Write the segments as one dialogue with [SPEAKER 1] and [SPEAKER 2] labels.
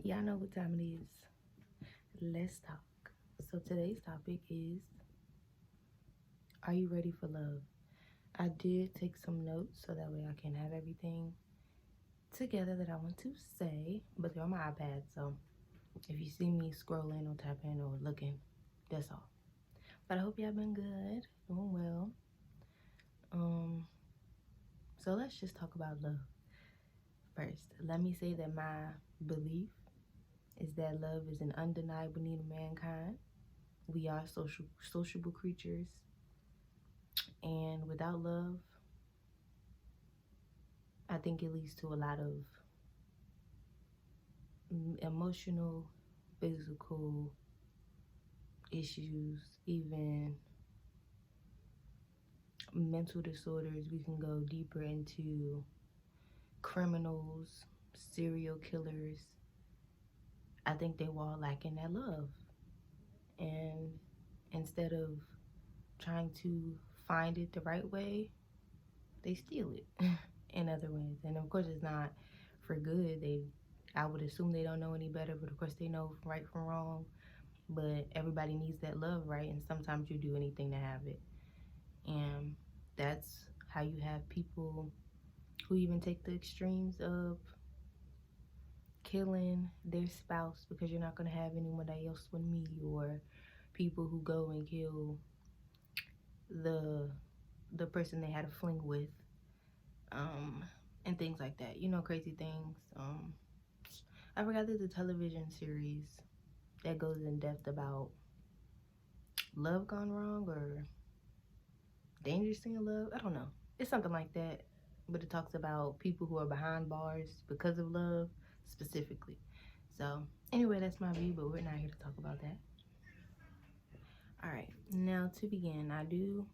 [SPEAKER 1] Y'all know what time it is. Let's talk. So today's topic is, are you ready for love? I did take some notes so that way I can have everything together that I want to say, but they're on my iPad, so if you see me scrolling or tapping or looking, that's all. But I hope y'all been good, doing well. So let's just talk about love first. Let me say that my belief is that love is an undeniable need of mankind. We are sociable creatures, and without love, I think it leads to a lot of emotional, physical issues, even mental disorders. We can go deeper into criminals, serial killers. I think they were all lacking that love. And instead of trying to find it the right way, they steal it in other ways. And of course, it's not for good. I would assume they don't know any better, but of course they know right from wrong. But everybody needs that love, right? And sometimes you do anything to have it. And that's how you have people who even take the extremes of killing their spouse because you're not going to have anyone else with me, or people who go and kill the person they had a fling with, and things like that. You know, crazy things. I forgot there's a television series that goes in depth about love gone wrong or dangerously in love. I don't know. It's something like that, but it talks about people who are behind bars because of love specifically. So anyway, that's my view, but we're not here to talk about that. All right, now to begin, I do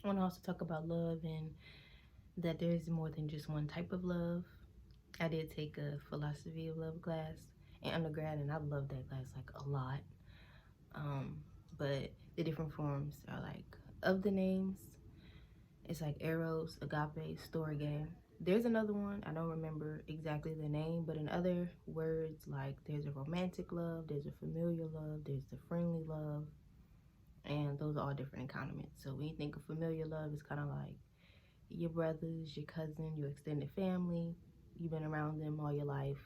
[SPEAKER 1] want to also talk about love and that there is more than just one type of love. I did take a philosophy of love class in undergrad, and I loved that class like a lot. But the different forms are like of the names. It's like eros, agape, storge. There's another one, I don't remember exactly the name, but in other words, like there's a romantic love, there's a familiar love, there's the friendly love, and those are all different economies. So when you think of familiar love, it's kind of like your brothers, your cousin, your extended family. You've been around them all your life.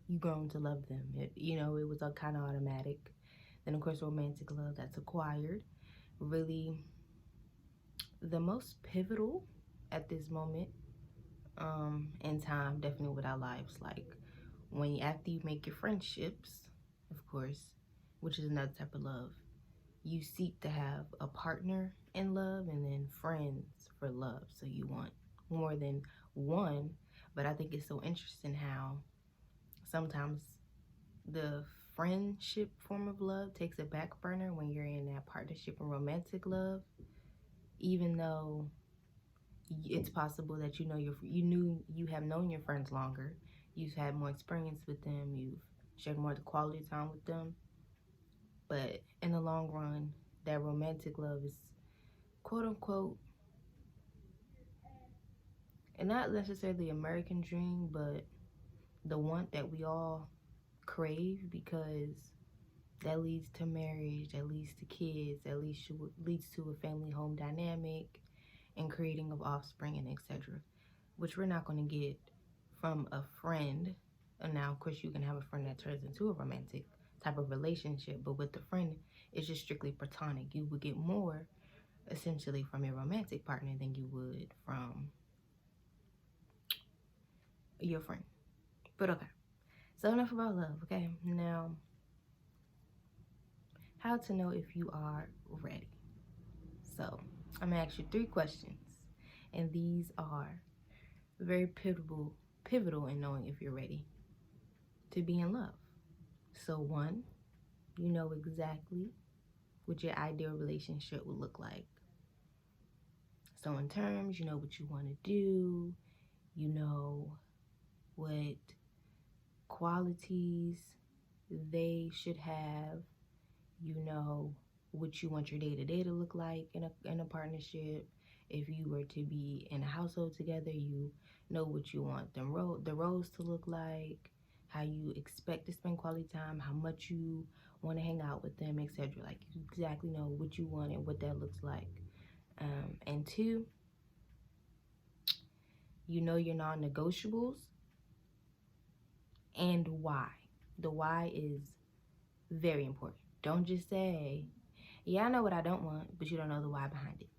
[SPEAKER 1] You grown to love them. It was a kind of automatic. Then of course romantic love, that's acquired. Really the most pivotal at this moment in time, definitely with our lives. Like after you make your friendships, of course, which is another type of love, you seek to have a partner in love and then friends for love. So you want more than one. But I think it's so interesting how sometimes the friendship form of love takes a back burner when you're in that partnership and romantic love, even though it's possible that you have known your friends longer, you've had more experience with them, you've shared more quality time with them, but in the long run, that romantic love is quote unquote, and not necessarily American dream, but the one that we all crave, because that leads to marriage, that leads to kids, that leads to a family home dynamic and creating of offspring and etc., which we're not going to get from a friend. And now of course you can have a friend that turns into a romantic type of relationship, but with the friend it's just strictly platonic. You would get more essentially from a romantic partner than you would from your friend. But okay, so enough about love. Okay, now how to know if you are ready. So I'm gonna ask you 3 questions, and these are very pivotal in knowing if you're ready to be in love. So 1, you know exactly what your ideal relationship would look like. So in terms, you know what you want to do, you know what qualities they should have, you know what you want your day-to-day to look like in a partnership, If you were to be in a household together, you know what you want the roles to look like, how you expect to spend quality time, how much you want to hang out with them, etc. Like, you exactly know what you want and what that looks like. And two, you know your non-negotiables and why. The why is very important. Don't just say, yeah, I know what I don't want, but you don't know the why behind it.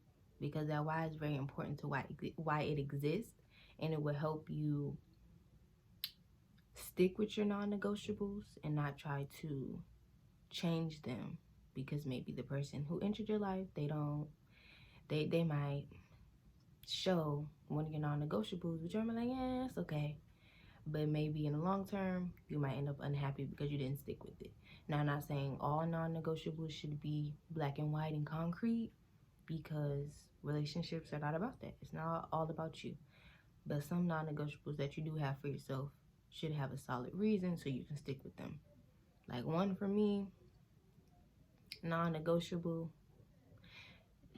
[SPEAKER 1] Because that why is very important to why it exists, and it will help you stick with your non-negotiables and not try to change them, because maybe the person who entered your life, they might show one of your non-negotiables, but you're like, yeah, it's okay. But maybe in the long term, you might end up unhappy because you didn't stick with it. Now, I'm not saying all non-negotiables should be black and white and concrete, because relationships are not about that. It's not all about you. But some non-negotiables that you do have for yourself should have a solid reason so you can stick with them. Like, one for me, non-negotiable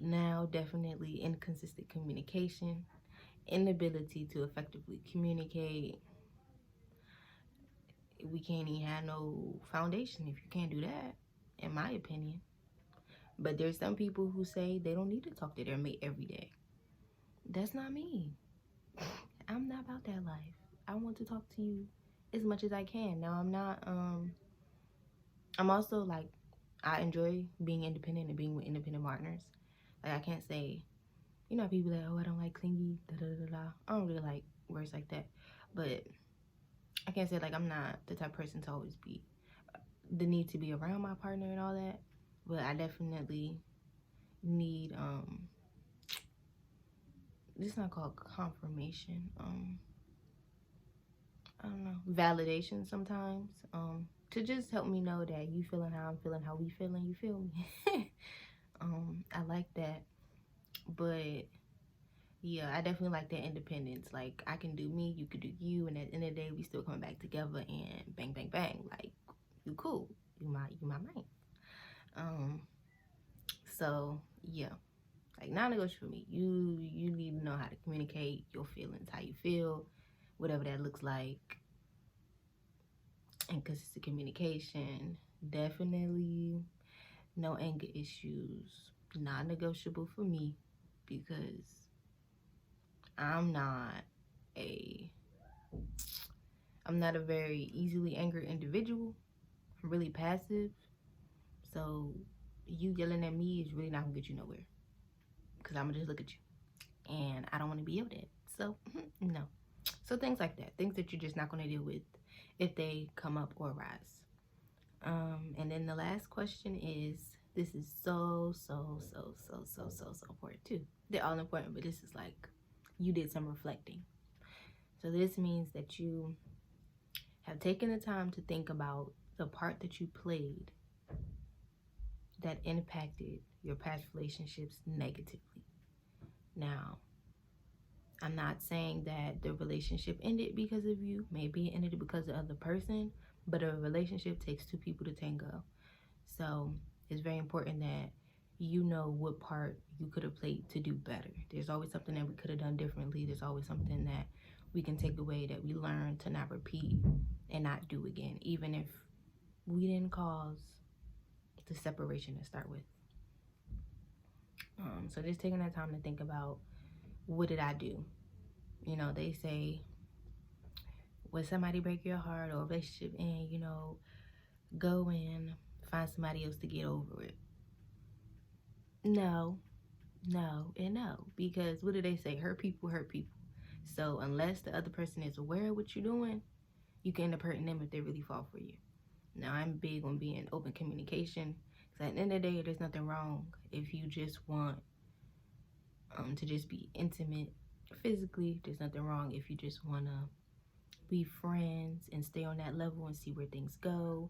[SPEAKER 1] now, definitely inconsistent communication, inability to effectively communicate. We can't even have no foundation if you can't do that, in my opinion. But there's some people who say they don't need to talk to their mate every day. That's not me. I'm not about that life. I want to talk to you as much as I can. Now, I'm also like, I enjoy being independent and being with independent partners. Like, I can't say, you know, people like, oh, I don't like clingy, da da da da. I don't really like words like that. But I can't say, like, I'm not the type of person to always be the need to be around my partner and all that. But I definitely need, it's not called confirmation. I don't know, validation sometimes. To just help me know that you feeling how I'm feeling, how we feeling, you feel me? I like that. But yeah, I definitely like that independence. Like, I can do me, you could do you, and at the end of the day, we still coming back together and bang, bang, bang. Like, you cool. You my man. So yeah, like, non-negotiable for me. You need to know how to communicate your feelings, how you feel, whatever that looks like. And consistent communication, definitely no anger issues, non-negotiable for me, because I'm not a very easily angered individual. I'm really passive, so you yelling at me is really not gonna get you nowhere, because I'm gonna just look at you, and I don't want to be yelled at. So no. So things like that, things that you're just not gonna deal with if they come up or arise. And then the last question is, this is so important too. They're all important, but this is like, you did some reflecting. So this means that you have taken the time to think about the part that you played that impacted your past relationships negatively. Now, I'm not saying that the relationship ended because of you. Maybe it ended because of the other person, but a relationship takes two people to tango. So it's very important that you know what part you could have played to do better. There's always something that we could have done differently. There's always something that we can take away, that we learn to not repeat and not do again, even if we didn't cause the separation to start with. So just taking that time to think about, what did I do? You know, they say, when somebody break your heart or a relationship end, you know, go and find somebody else to get over it. No, and no. Because what do they say? Hurt people hurt people. So unless the other person is aware of what you're doing, you can end up hurting them if they really fall for you. Now, I'm big on being open communication, because at the end of the day, there's nothing wrong if you just want to just be intimate physically. There's nothing wrong if you just want to be friends and stay on that level and see where things go.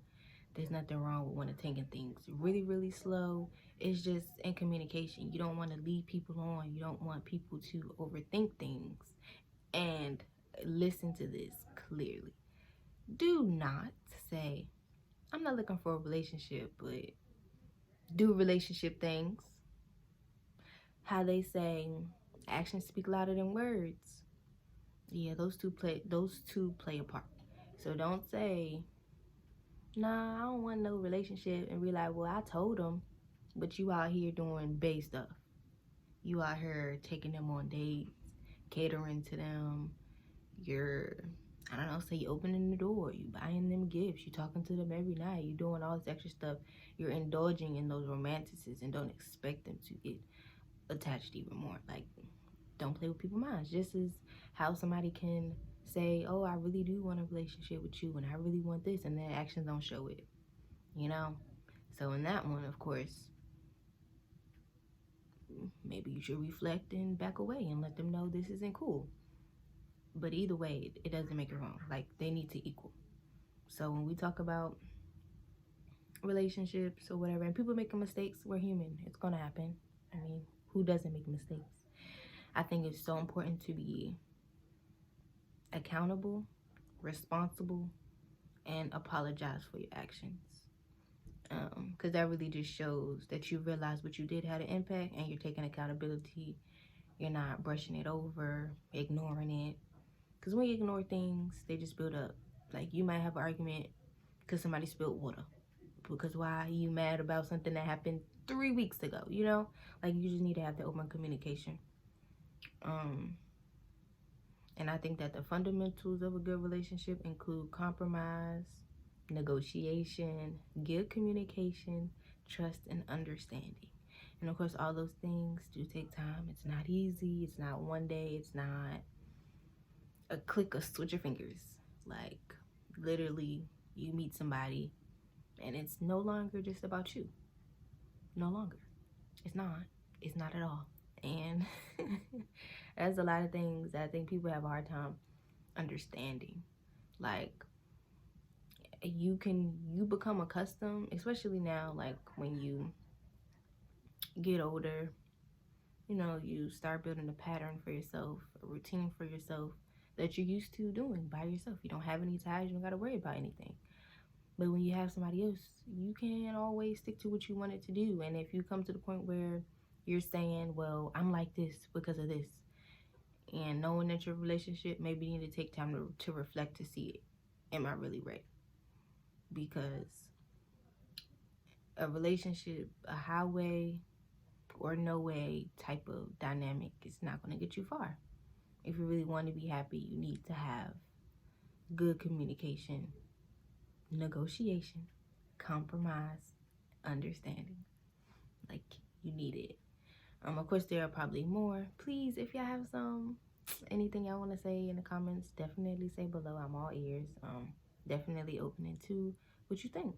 [SPEAKER 1] There's nothing wrong with wanting to take things really slow. It's just in communication. You don't want to lead people on. You don't want people to overthink things. And listen to this clearly. Do not say, I'm not looking for a relationship, but do relationship things. How they say, Actions speak louder than words. Yeah, those two play a part. So don't say, nah, I don't want no relationship, and be like, well, I told them, but you out here doing bae stuff. You out here taking them on dates, catering to them. You're, I don't know, say you opening the door, you buying them gifts, you talking to them every night, you doing all this extra stuff. You're indulging in those romantices and don't expect them to get attached even more. Like, don't play with people's minds. Just as how somebody can say, oh, I really do want a relationship with you and I really want this, and their actions don't show it, you know? So in that one, of course, maybe you should reflect and back away and let them know this isn't cool. But either way, it doesn't make it wrong. Like, they need to equal. So when we talk about relationships or whatever, and people making mistakes, we're human. It's gonna happen. I mean, who doesn't make mistakes? I think it's so important to be accountable, responsible, and apologize for your actions. Because that really just shows that you realize what you did had an impact and you're taking accountability. You're not brushing it over, ignoring it. Because when you ignore things, they just build up. Like, you might have an argument because somebody spilled water. Because why? You mad about something that happened 3 weeks ago, you know? Like, you just need to have the open communication. And I think that the fundamentals of a good relationship include compromise, negotiation, good communication, trust, and understanding. And of course, all those things do take time. It's not easy. It's not one day. It's not a click of switch your fingers. Like, literally, you meet somebody and it's no longer just about you. No longer. It's not. It's not at all. And there's a lot of things that I think people have a hard time understanding. Like, you become accustomed, especially now, like when you get older, you know, you start building a pattern for yourself, a routine for yourself that you're used to doing by yourself. You don't have any ties, you don't got to worry about anything. But when you have somebody else, you can't always stick to what you wanted to do. And if you come to the point where you're saying, well, I'm like this because of this, and knowing that your relationship, maybe you need to take time to reflect to see it. Am I really ready? Because a relationship, a highway or no way type of dynamic is not going to get you far. If you really want to be happy, you need to have good communication, negotiation, compromise, understanding. Like, you need it. Of course, there are probably more. Please, if y'all have anything y'all want to say in the comments, definitely say below. I'm all ears. Definitely open to what you think.